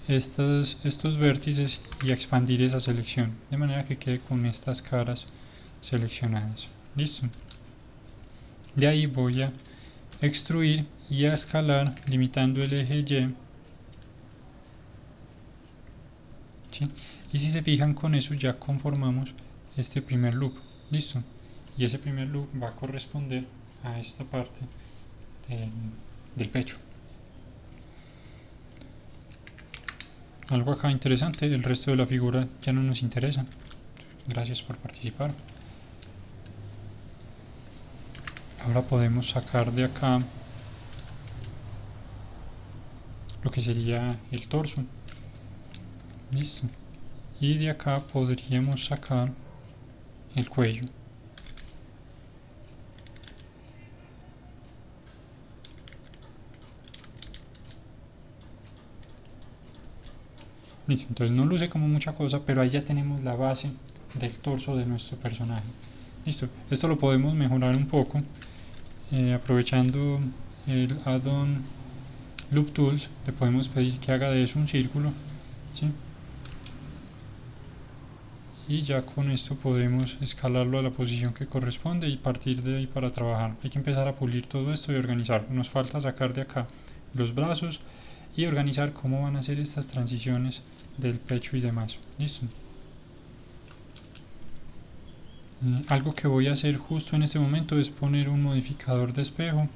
estos vértices y expandir esa selección de manera que quede con estas caras seleccionadas. Listo. De ahí voy a extruir y a escalar limitando el eje Y. ¿Sí? Y si se fijan, con eso ya conformamos este primer loop. Listo. Y ese primer loop va a corresponder a esta parte del pecho. Algo acá interesante, el resto de la figura ya no nos interesa. Gracias por participar. Ahora podemos sacar de acá lo que sería el torso. Listo. Y de acá podríamos sacar el cuello. Listo, entonces no luce como mucha cosa, pero ahí ya tenemos la base del torso de nuestro personaje. Listo, esto lo podemos mejorar un poco aprovechando el add-on Loop Tools. Le podemos pedir que haga de eso un círculo, ¿sí? Y ya con esto podemos escalarlo a la posición que corresponde y partir de ahí para trabajar. Hay que empezar a pulir todo esto y organizar. Nos falta sacar de acá los brazos y organizar cómo van a ser estas transiciones del pecho y demás. Listo. Algo que voy a hacer justo en este momento es poner un modificador de espejo,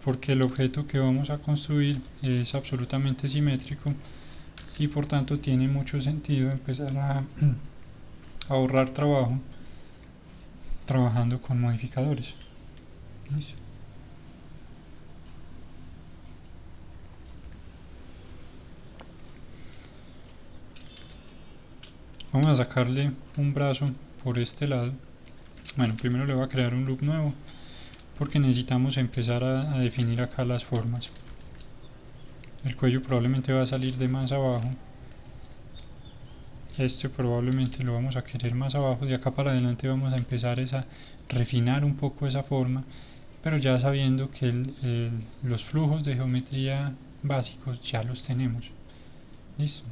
porque el objeto que vamos a construir es absolutamente simétrico y por tanto tiene mucho sentido empezar a ahorrar trabajo trabajando con modificadores. ¿Listo? Vamos a sacarle un brazo por este lado. Bueno, primero le voy a crear un loop nuevo porque necesitamos empezar a definir acá las formas. El cuello probablemente va a salir de más abajo. Este probablemente lo vamos a querer más abajo. De acá para adelante vamos a empezar a refinar un poco esa forma, pero ya sabiendo que los flujos de geometría básicos ya los tenemos. Listo.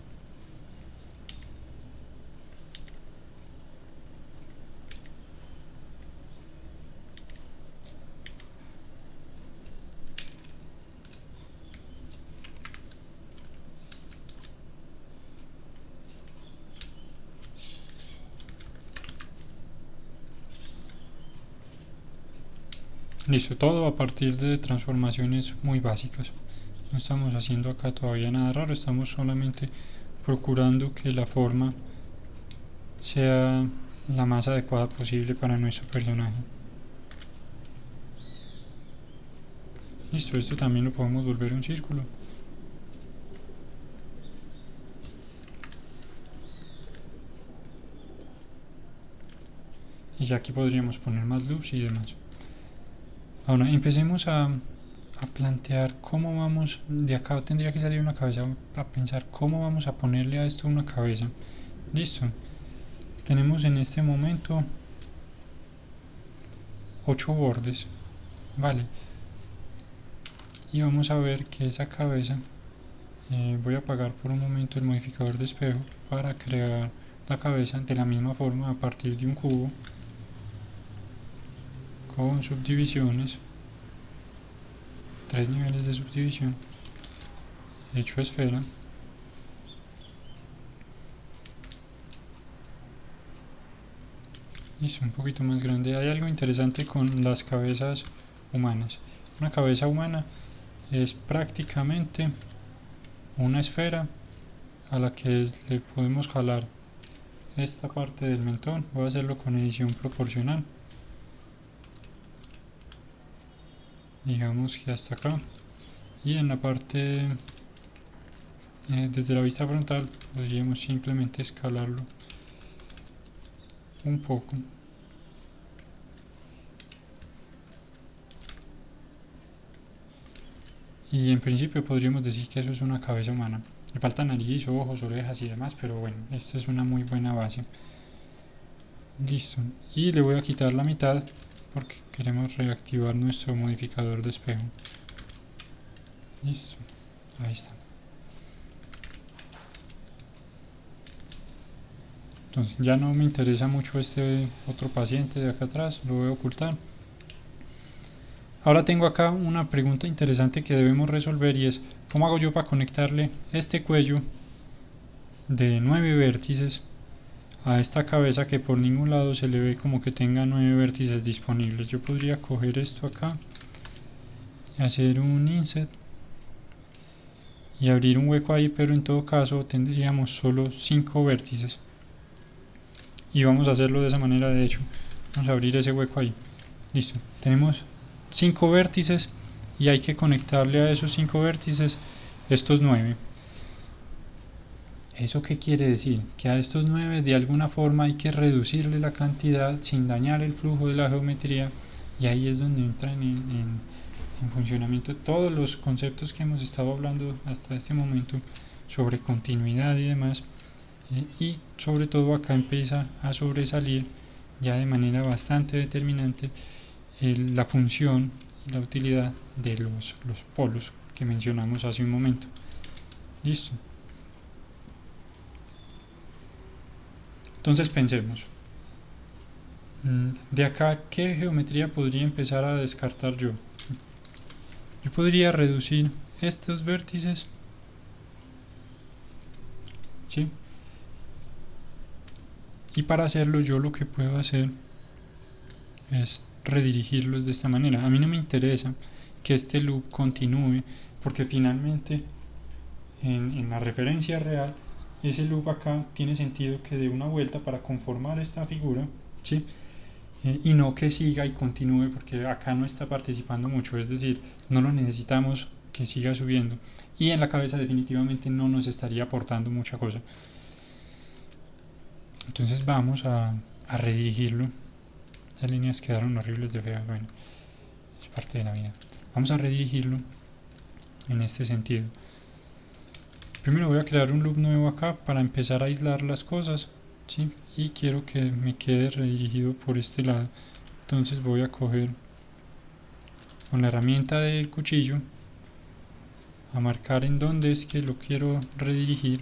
Listo, todo a partir de transformaciones muy básicas. No estamos haciendo acá todavía nada raro, estamos solamente procurando que la forma sea la más adecuada posible para nuestro personaje. Listo, esto también lo podemos volver un círculo. Y ya aquí podríamos poner más loops y demás. Ahora empecemos a plantear cómo vamos, de acá tendría que salir una cabeza, a pensar cómo vamos a ponerle a esto una cabeza. Listo, tenemos en este momento 8 bordes, vale. y vamos a ver que esa cabeza, voy a apagar por un momento el modificador de espejo para crear la cabeza de la misma forma a partir de un cubo con subdivisiones, 3 niveles de subdivisión, hecho esfera. Listo, un poquito más grande. Hay algo interesante con las cabezas humanas. Una cabeza humana es prácticamente una esfera a la que le podemos jalar esta parte del mentón. Voy a hacerlo con edición proporcional, digamos que hasta acá, y en la parte desde la vista frontal podríamos simplemente escalarlo un poco. Y en principio podríamos decir que eso es una cabeza humana. Le falta nariz, ojos, orejas y demás, pero bueno, esta es una muy buena base. Listo. Y le voy a quitar la mitad porque queremos reactivar nuestro modificador de espejo. Listo. Ahí está. Entonces ya no me interesa mucho este otro paciente de acá atrás, lo voy a ocultar. Ahora tengo acá una pregunta interesante que debemos resolver, y es ¿cómo hago yo para conectarle este cuello de 9 vértices a esta cabeza que por ningún lado se le ve como que tenga 9 vértices disponibles? Yo podría coger esto acá y hacer un inset y abrir un hueco ahí, pero en todo caso tendríamos solo 5 vértices, y vamos a hacerlo de esa manera. De hecho, vamos a abrir ese hueco ahí. Listo, tenemos 5 vértices y hay que conectarle a esos 5 vértices estos 9. ¿Eso qué quiere decir? Que a estos 9 de alguna forma hay que reducirle la cantidad sin dañar el flujo de la geometría, y ahí es donde entran en funcionamiento todos los conceptos que hemos estado hablando hasta este momento sobre continuidad y demás. Y sobre todo acá empieza a sobresalir ya de manera bastante determinante la función y la utilidad de los polos que mencionamos hace un momento. Listo. Entonces pensemos, de acá, ¿qué geometría podría empezar a descartar yo? Yo podría reducir estos vértices, ¿sí? Y para hacerlo yo lo que puedo hacer es redirigirlos de esta manera. A mí no me interesa que este loop continúe, porque finalmente en la referencia real ese loop acá tiene sentido que dé una vuelta para conformar esta figura, ¿sí? Y no que siga y continúe, porque acá no está participando mucho, es decir, no lo necesitamos que siga subiendo, y en la cabeza definitivamente no nos estaría aportando mucha cosa. Entonces vamos a redirigirlo. Esas líneas quedaron horribles de feas, bueno, es parte de la vida. Vamos a redirigirlo en este sentido. Primero voy a crear un loop nuevo acá para empezar a aislar las cosas, ¿sí? Y quiero que me quede redirigido por este lado. Entonces voy a coger con la herramienta del cuchillo a marcar en dónde es que lo quiero redirigir,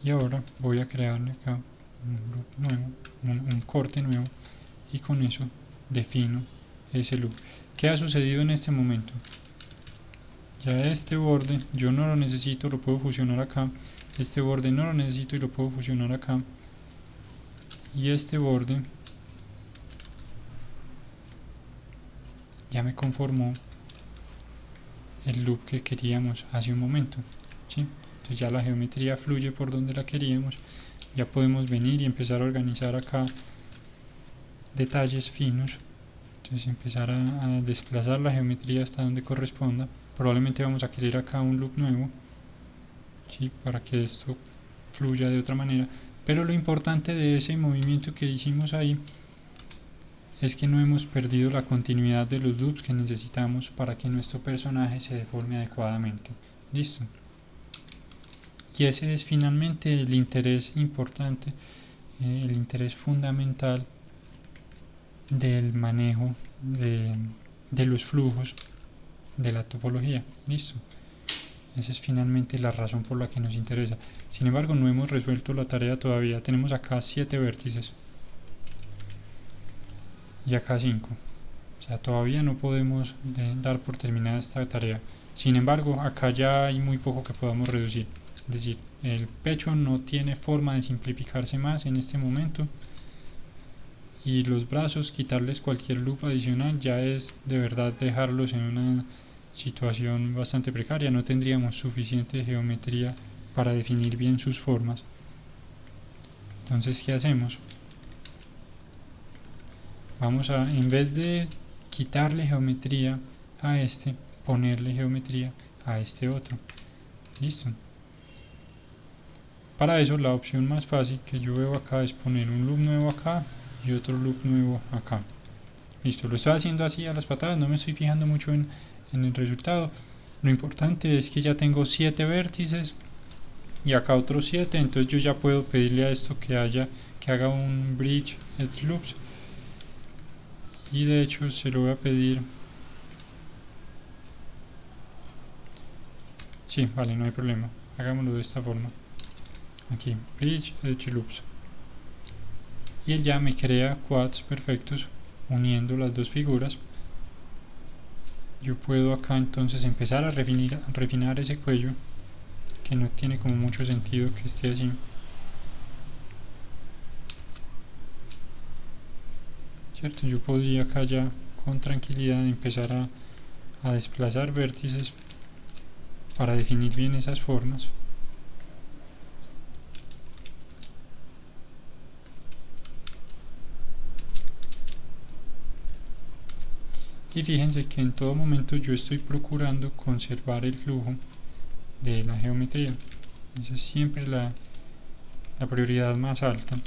y ahora voy a crearle acá un loop nuevo, un corte nuevo, y con eso defino ese loop. ¿Qué ha sucedido en este momento? Ya este borde yo no lo necesito, lo puedo fusionar acá. Este borde no lo necesito y lo puedo fusionar acá. Y este borde ya me conformó el loop que queríamos hace un momento, ¿sí? Entonces ya la geometría fluye por donde la queríamos. Ya podemos venir y empezar a organizar acá detalles finos. Entonces empezar a desplazar la geometría hasta donde corresponda. Probablemente vamos a querer acá un loop nuevo, ¿sí? Para que esto fluya de otra manera. Pero lo importante de ese movimiento que hicimos ahí es que no hemos perdido la continuidad de los loops que necesitamos para que nuestro personaje se deforme adecuadamente. Listo. Y ese es finalmente el interés importante, el interés fundamental del manejo de los flujos de la topología. Listo. Esa es finalmente la razón por la que nos interesa. Sin embargo, no hemos resuelto la tarea todavía. Tenemos acá 7 vértices y acá 5. O sea, todavía no podemos dar por terminada esta tarea. Sin embargo, acá ya hay muy poco que podamos reducir. Es decir, el pecho no tiene forma de simplificarse más en este momento. Y los brazos, quitarles cualquier loop adicional ya es de verdad dejarlos en una situación bastante precaria. No tendríamos suficiente geometría para definir bien sus formas. Entonces, ¿qué hacemos? Vamos a, en vez de quitarle geometría a este, ponerle geometría a este otro. Listo. Para eso la opción más fácil que yo veo acá es poner un loop nuevo acá y otro loop nuevo acá. Listo, lo estoy haciendo así a las patadas, no me estoy fijando mucho en el resultado. Lo importante es que ya tengo 7 vértices y acá otros 7, entonces yo ya puedo pedirle a esto que haga un bridge edge loops. Y de hecho se lo voy a pedir. Sí, vale, no hay problema. Hagámoslo de esta forma. Aquí, bridge edge loops. Y él ya me crea quads perfectos uniendo las dos figuras. Yo puedo acá entonces empezar a refinar ese cuello, que no tiene como mucho sentido que esté así. ¿Cierto? Yo podría acá ya con tranquilidad empezar a desplazar vértices para definir bien esas formas. Y fíjense que en todo momento yo estoy procurando conservar el flujo de la geometría. Esa es siempre la prioridad más alta.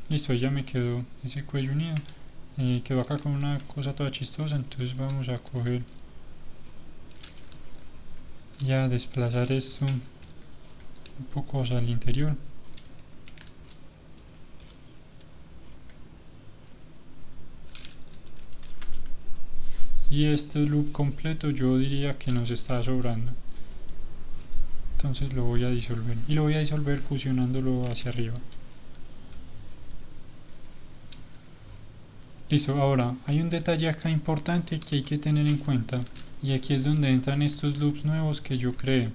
Listo, ya me quedó ese cuello unido. Quedó acá con una cosa toda chistosa, entonces vamos a coger y a desplazar esto un poco hacia el interior. Y este loop completo yo diría que nos está sobrando. Entonces lo voy a disolver. Y lo voy a disolver fusionándolo hacia arriba. Listo, ahora hay un detalle acá importante que hay que tener en cuenta. Y aquí es donde entran estos loops nuevos que yo creé.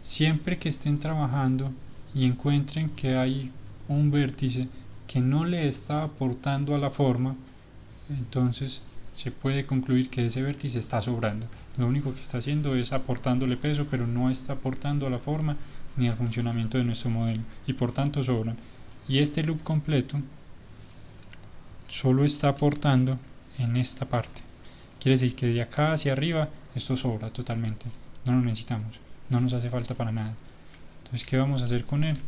Siempre que estén trabajando y encuentren que hay un vértice que no le está aportando a la forma, entonces se puede concluir que ese vértice está sobrando. Lo único que está haciendo es aportándole peso, pero no está aportando a la forma ni al funcionamiento de nuestro modelo, y por tanto sobran. Y este loop completo solo está aportando en esta parte. Quiere decir que de acá hacia arriba esto sobra totalmente, no lo necesitamos, no nos hace falta para nada. Entonces, ¿qué vamos a hacer con él?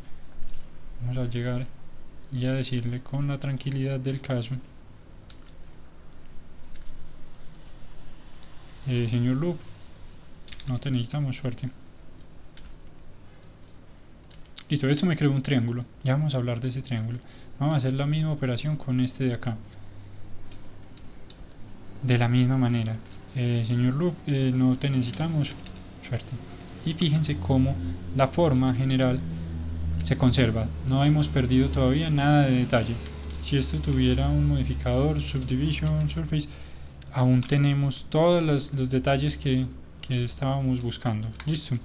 Vamos a llegar y a decirle con la tranquilidad del caso: señor loop, no te necesitamos, suerte. Listo, esto me creó un triángulo. Ya vamos a hablar de ese triángulo. Vamos a hacer la misma operación con este de acá. De la misma manera. Señor loop, no te necesitamos, suerte. Y fíjense cómo la forma general se conserva. No hemos perdido todavía nada de detalle. Si esto tuviera un modificador, subdivision, surface, aún tenemos todos los detalles que estábamos buscando. Listo.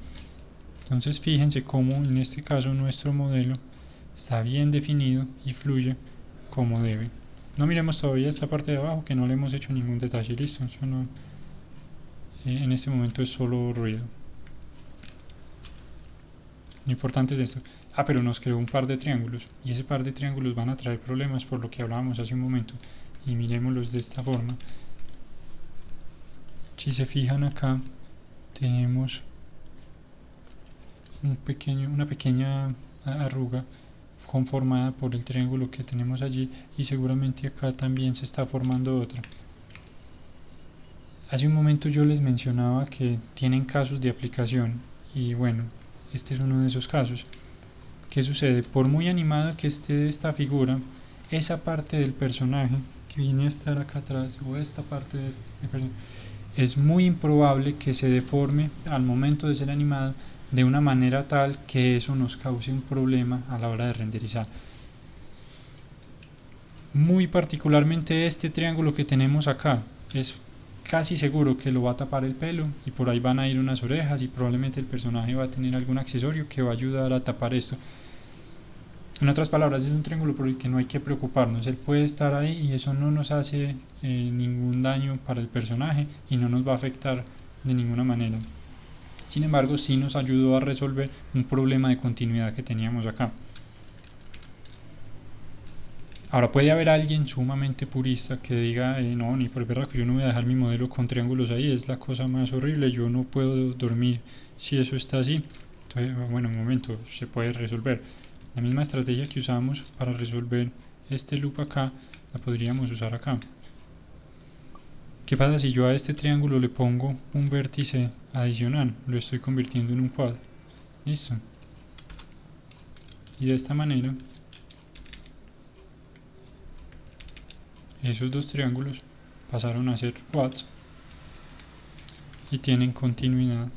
Entonces fíjense cómo en este caso nuestro modelo está bien definido y fluye como debe. No miremos todavía esta parte de abajo, que no le hemos hecho ningún detalle. Listo, eso no, en este momento es solo ruido. Lo importante es esto. Pero nos creó un par de triángulos, y ese par de triángulos van a traer problemas, por lo que hablábamos hace un momento. Y miremoslos de esta forma. Si se fijan acá, tenemos una pequeña arruga conformada por el triángulo que tenemos allí, y seguramente acá también se está formando otra. Hace un momento yo les mencionaba que tienen casos de aplicación Y bueno, este es uno de esos casos. ¿Qué sucede? Por muy animada que esté esta figura, esa parte del personaje que viene a estar acá atrás, o esta parte del personaje, es muy improbable que se deforme al momento de ser animado de una manera tal que eso nos cause un problema a la hora de renderizar. Muy particularmente este triángulo que tenemos acá es casi seguro que lo va a tapar el pelo y por ahí van a ir unas orejas y probablemente el personaje va a tener algún accesorio que va a ayudar a tapar esto. En otras palabras, es un triángulo por el que no hay que preocuparnos, él puede estar ahí y eso no nos hace ningún daño para el personaje y no nos va a afectar de ninguna manera. Sin embargo, sí nos ayudó a resolver un problema de continuidad que teníamos acá. Ahora puede haber alguien sumamente purista que diga, no, ni por verla que yo no voy a dejar mi modelo con triángulos ahí, es la cosa más horrible, yo no puedo dormir si eso está así. Entonces, bueno, un momento, se puede resolver. La misma estrategia que usamos para resolver este loop acá, la podríamos usar acá. ¿Qué pasa si yo a este triángulo le pongo un vértice adicional? Lo estoy convirtiendo en un cuadro. Listo. Y de esta manera, esos dos triángulos pasaron a ser quads y tienen continuidad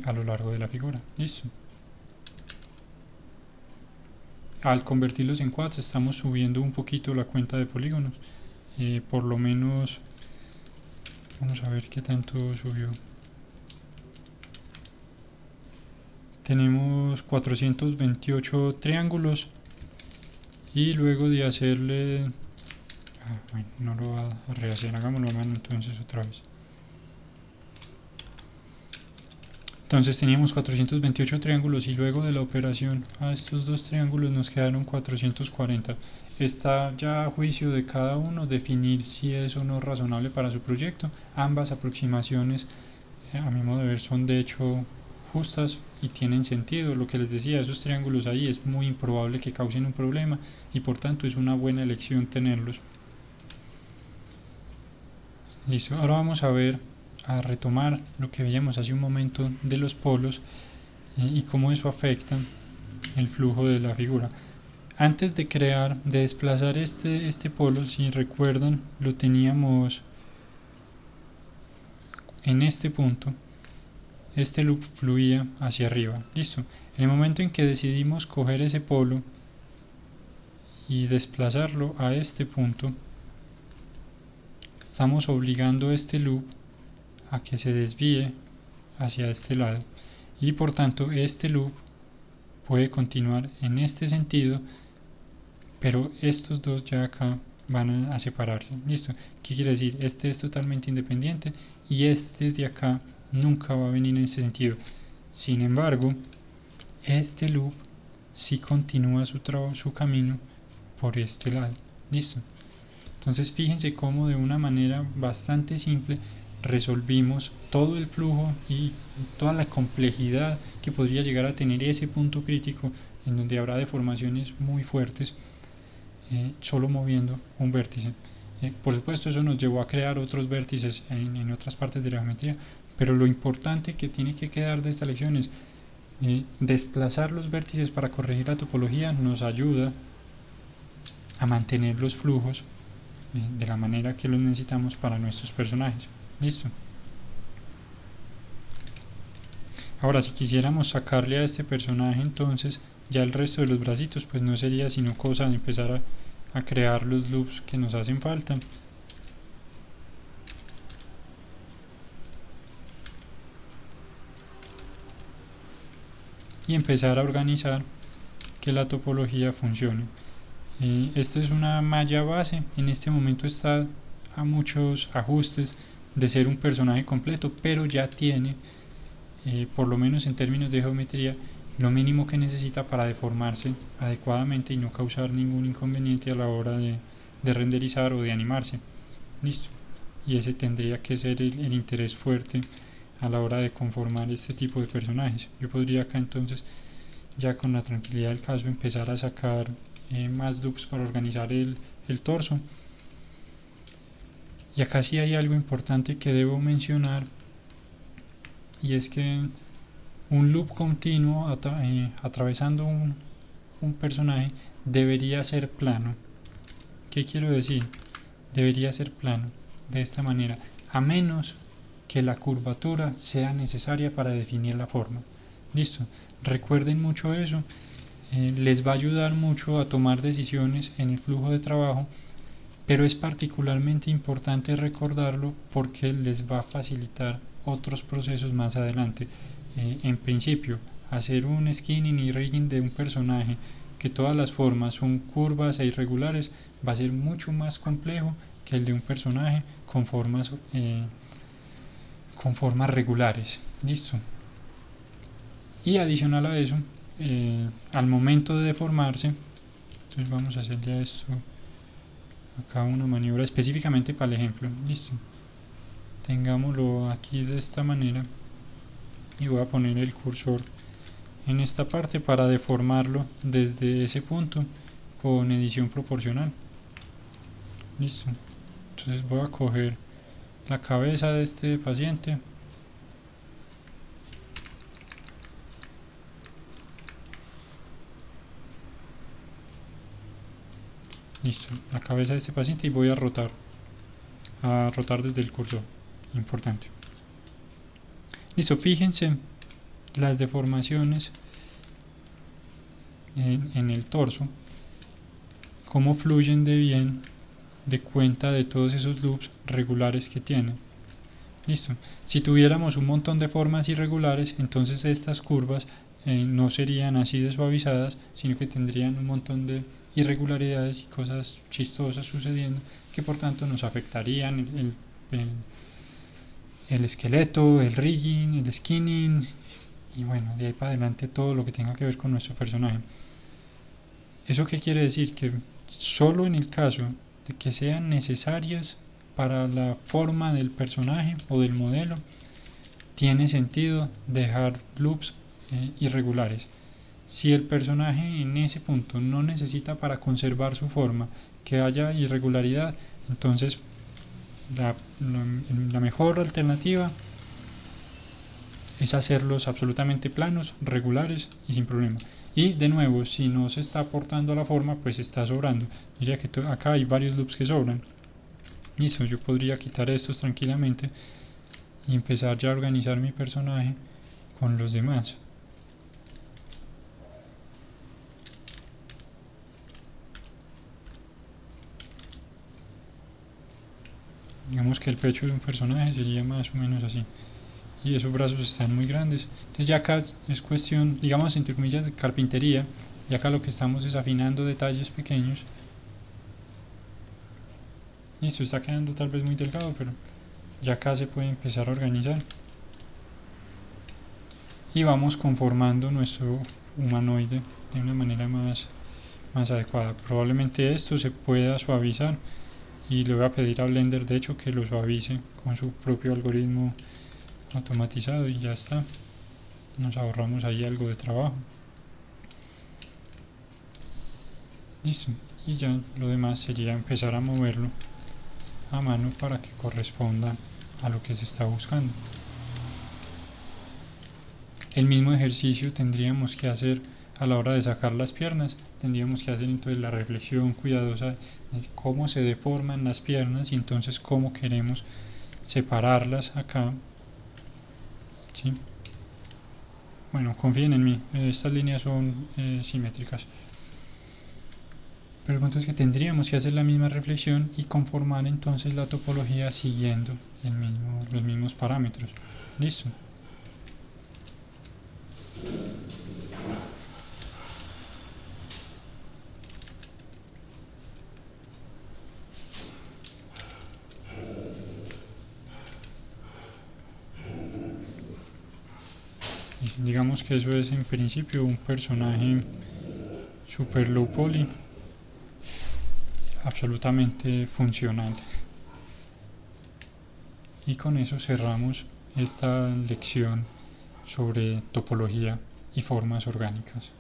a lo largo de la figura. Listo. Al convertirlos en quads estamos subiendo un poquito la cuenta de polígonos. Por lo menos, vamos a ver qué tanto subió. Tenemos 428 triángulos y luego de hacerle... bueno, no lo va a rehacer, hagámoslo a mano entonces otra vez. Entonces teníamos 428 triángulos y luego de la operación a estos dos triángulos nos quedaron 440. Está ya a juicio de cada uno definir si es o no razonable para su proyecto. Ambas aproximaciones, a mi modo de ver, son de hecho justas y tienen sentido. Lo que les decía, esos triángulos ahí es muy improbable que causen un problema y por tanto es una buena elección tenerlos. Listo, ahora vamos a retomar lo que veíamos hace un momento de los polos y cómo eso afecta el flujo de la figura. Antes de desplazar este polo, si recuerdan, lo teníamos en este punto. Este loop fluía hacia arriba. Listo. En el momento en que decidimos coger ese polo y desplazarlo a este punto, estamos obligando este loop a que se desvíe hacia este lado y por tanto este loop puede continuar en este sentido, pero estos dos ya acá van a separarse. Listo. ¿Qué quiere decir? Este es totalmente independiente y este de acá nunca va a venir en ese sentido. Sin embargo, este loop sí continúa su camino por este lado. Listo. Entonces fíjense cómo de una manera bastante simple resolvimos todo el flujo y toda la complejidad que podría llegar a tener ese punto crítico en donde habrá deformaciones muy fuertes solo moviendo un vértice. Por supuesto eso nos llevó a crear otros vértices en otras partes de la geometría, pero lo importante que tiene que quedar de esta lección es desplazar los vértices para corregir la topología nos ayuda a mantener los flujos de la manera que los necesitamos para nuestros personajes. Listo. Ahora si quisiéramos sacarle a este personaje, entonces ya el resto de los bracitos pues no sería sino cosa de empezar a crear los loops que nos hacen falta. Y empezar a organizar que la topología funcione. Esta es una malla base, en este momento está a muchos ajustes de ser un personaje completo, pero ya tiene, por lo menos en términos de geometría, lo mínimo que necesita para deformarse adecuadamente y no causar ningún inconveniente a la hora de renderizar o de animarse. Listo. Y ese tendría que ser el interés fuerte a la hora de conformar este tipo de personajes. Yo podría acá entonces, ya con la tranquilidad del caso, empezar a sacar más loops para organizar el torso. Y acá sí hay algo importante que debo mencionar, y es que un loop continuo atravesando un personaje debería ser plano. ¿Qué quiero decir? Debería ser plano de esta manera, a menos que la curvatura sea necesaria para definir la forma. Listo, recuerden mucho eso, les va a ayudar mucho a tomar decisiones en el flujo de trabajo, pero es particularmente importante recordarlo porque les va a facilitar otros procesos más adelante. En principio, hacer un skinning y rigging de un personaje que todas las formas son curvas e irregulares va a ser mucho más complejo que el de un personaje con formas regulares. Listo. Y adicional a eso, al momento de deformarse, entonces vamos a hacer ya esto acá, una maniobra específicamente para el ejemplo. Listo, tengámoslo aquí de esta manera y voy a poner el cursor en esta parte para deformarlo desde ese punto con edición proporcional. Listo, entonces voy a coger la cabeza de este paciente, listo, la cabeza de este paciente, y voy a rotar desde el cursor, importante. Listo, fíjense las deformaciones en el torso, cómo fluyen de bien de cuenta de todos esos loops regulares que tiene. Listo, si tuviéramos un montón de formas irregulares, entonces estas curvas no serían así de suavizadas, sino que tendrían un montón de irregularidades y cosas chistosas sucediendo, que por tanto nos afectarían el esqueleto, el rigging, el skinning, y bueno, de ahí para adelante todo lo que tenga que ver con nuestro personaje. ¿Eso qué quiere decir? Que solo en el caso de que sean necesarias para la forma del personaje o del modelo, tiene sentido dejar loops irregulares. Si el personaje en ese punto no necesita para conservar su forma que haya irregularidad, entonces la mejor alternativa es hacerlos absolutamente planos, regulares y sin problema. Y de nuevo, si no se está aportando a la forma, pues está sobrando. Diría que acá hay varios loops que sobran. Listo, yo podría quitar estos tranquilamente y empezar ya a organizar mi personaje con los demás. Digamos que el pecho de un personaje sería más o menos así, y esos brazos están muy grandes. Entonces ya acá es cuestión, digamos entre comillas, de carpintería. Ya acá lo que estamos es afinando detalles pequeños. Listo, está quedando tal vez muy delgado, pero ya acá se puede empezar a organizar. Y vamos conformando nuestro humanoide de una manera más adecuada. Probablemente esto se pueda suavizar y le voy a pedir a Blender de hecho que lo suavice con su propio algoritmo automatizado, y ya está, nos ahorramos ahí algo de trabajo. Listo, y ya lo demás sería empezar a moverlo a mano para que corresponda a lo que se está buscando. El mismo ejercicio tendríamos que hacer a la hora de sacar las piernas. Tendríamos que hacer entonces la reflexión cuidadosa de cómo se deforman las piernas y entonces cómo queremos separarlas acá. ¿Sí? Bueno, confíen en mí, estas líneas son simétricas. Pero el punto es que tendríamos que hacer la misma reflexión y conformar entonces la topología siguiendo los mismos parámetros. Listo. Y digamos que eso es en principio un personaje super low poly, absolutamente funcional. Y con eso cerramos esta lección sobre topología y formas orgánicas.